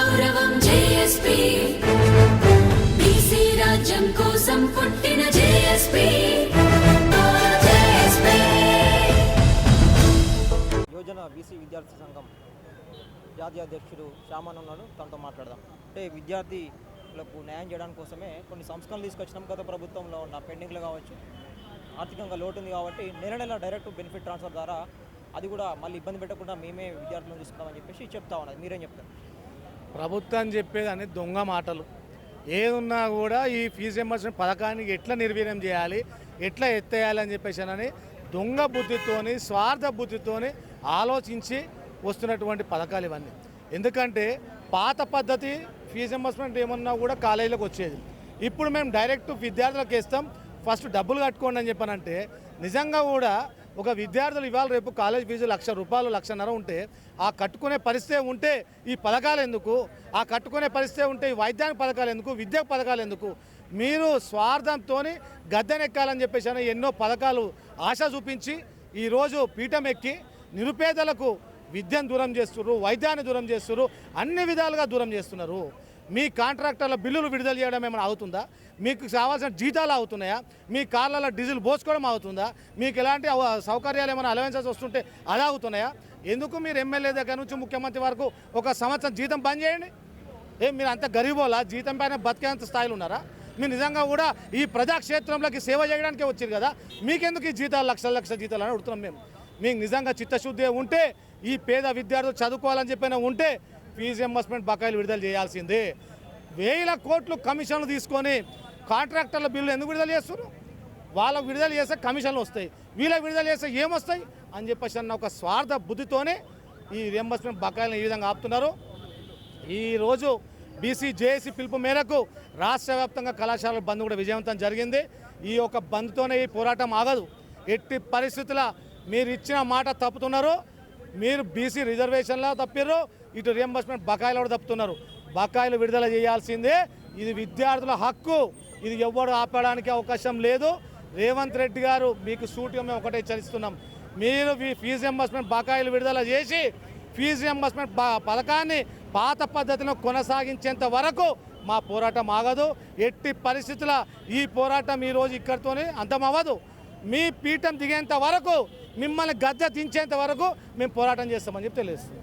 గౌరవం JSP BC రాజ్యం కోసం పుట్టిన జేఎస్పీ యోజన బీసీ విద్యార్థి సంఘం జాతీయ అధ్యక్షుడు శ్యామన్ ఉన్నాడు, తనతో మాట్లాడదాం. అంటే విద్యార్థులకు న్యాయం చేయడానికి కోసమే కొన్ని సంస్కరణలు తీసుకొచ్చినాం. గత ప్రభుత్వంలో ఉన్న పెండింగ్లు కావచ్చు, ఆర్థికంగా లోటు ఉంది కాబట్టి నెల నెల డైరెక్ట్ బెనిఫిట్ ట్రాన్స్ఫర్ ద్వారా అది కూడా మళ్ళీ ఇబ్బంది పెట్టకుండా మేమే విద్యార్థులను తీసుకుంటామని చెప్పేసి చెప్తా ఉన్నది. మీరేం చెప్తారు? ప్రభుత్వం చెప్పేదని దొంగ మాటలు. ఏదున్నా కూడా ఈ ఫీజు రియంబర్స్మెంట్ పథకాన్ని ఎట్లా నిర్వీర్యం చేయాలి, ఎట్లా ఎత్తేయాలి అని చెప్పేసి అని దొంగ బుద్ధితోని, స్వార్థ బుద్ధితోని ఆలోచించి వస్తున్నటువంటి పథకాలు ఇవన్నీ. ఎందుకంటే పాత పద్ధతి ఫీజు రియంబర్స్మెంట్ ఏమన్నా కూడా కాలేజీలకు వచ్చేది. ఇప్పుడు మేము డైరెక్ట్ విద్యార్థులకు ఇస్తాం, ఫస్ట్ డబ్బులు కట్టుకోండి అని చెప్పానంటే నిజంగా కూడా ఒక విద్యార్థులు ఇవాళ రేపు కాలేజ్ ఫీజు ₹1,00,000 1,50,000 ఉంటే ఆ కట్టుకునే పరిస్థితి ఉంటే ఈ పథకాలు ఎందుకు, ఆ కట్టుకునే పరిస్థితి ఉంటే ఈ వైద్యానికి పథకాలు ఎందుకు, విద్యా పథకాలు ఎందుకు? మీరు స్వార్థంతో గద్దెనెక్కాలని చెప్పేసి అని ఎన్నో పథకాలు ఆశ చూపించి ఈరోజు పీఠం ఎక్కి నిరుపేదలకు విద్యను దూరం చేస్తున్నారు, వైద్యాన్ని దూరం చేస్తున్నారు, అన్ని విధాలుగా దూరం చేస్తున్నారు. మీ కాంట్రాక్టర్ల బిల్లులు విడుదల చేయడం ఏమైనా అవుతుందా? మీకు కావాల్సిన జీతాలు అవుతున్నాయా? మీ కార్లలో డీజిల్ పోసుకోవడం అవుతుందా? మీకు ఎలాంటి సౌకర్యాలు ఏమైనా అలవెన్సెస్ వస్తుంటే అది అవుతున్నాయా? ఎందుకు మీరు ఎమ్మెల్యే దగ్గర నుంచి ముఖ్యమంత్రి వరకు ఒక సంవత్సరం జీతం బంద్ చేయండి. మీరు అంత గరీబోలా? జీతం పైన బతికేంత స్థాయిలో ఉన్నారా? మీరు నిజంగా కూడా ఈ ప్రజాక్షేత్రంలోకి సేవ చేయడానికే వచ్చారు కదా, మీకెందుకు ఈ జీతాలు లక్షల జీతాలు అని అడుగుతున్నాం మేము. మీకు నిజంగా చిత్తశుద్ధి ఉంటే, ఈ పేద విద్యార్థులు చదువుకోవాలని చెప్పినా ఉంటే ఫీజు రియంబర్స్మెంట్ బకాయిలు విడుదల చేయాల్సిందే. 1000 కోట్లు కమిషన్లు తీసుకొని కాంట్రాక్టర్ల బిల్లు ఎందుకు విడుదల చేస్తున్నారు? వాళ్ళకు విడుదల చేస్తే కమిషన్లు వస్తాయి, వీళ్ళకి విడుదల చేస్తే ఏమొస్తాయి అని చెప్పేసి అన్న ఒక స్వార్థ బుద్ధితోనే ఈ రియంబర్స్మెంట్ బకాయిలను ఈ విధంగా ఆపుతున్నారు. ఈరోజు బీసీ జేఏసీ పిలుపు మేరకు రాష్ట్ర వ్యాప్తంగా కళాశాలల బంద్ కూడా విజయవంతం జరిగింది. ఈ యొక్క బంద్తోనే ఈ పోరాటం ఆగదు. ఎట్టి పరిస్థితుల మీరు ఇచ్చిన మాట తప్పుతున్నారు. మీరు బీసీ రిజర్వేషన్లో తప్పిర్రు, ఇటు రియంబర్స్మెంట్ బకాయిలు కూడా తప్పుతున్నారు. బకాయిలు విడుదల చేయాల్సిందే. ఇది విద్యార్థుల హక్కు, ఇది ఎవ్వరు ఆపడానికి అవకాశం లేదు. రేవంత్ రెడ్డి గారు మీకు సూటిగా మేము ఒకటే హెచ్చరిస్తున్నాం, మీరు ఫీజు రియంబర్స్మెంట్ బకాయిలు విడుదల చేసి ఫీజు రియంబర్స్మెంట్ పథకాన్ని పాత పద్ధతిలో కొనసాగించేంత వరకు మా పోరాటం ఆగదు. ఎట్టి పరిస్థితుల ఈ పోరాటం ఈరోజు ఇక్కడితోనే అంతమవ్వదు. మీ పీఠం దిగేంత వరకు, మిమ్మల్ని గద్దె దించేంత వరకు మేము పోరాటం చేస్తామని చెప్పి తెలియజేస్తున్నాం.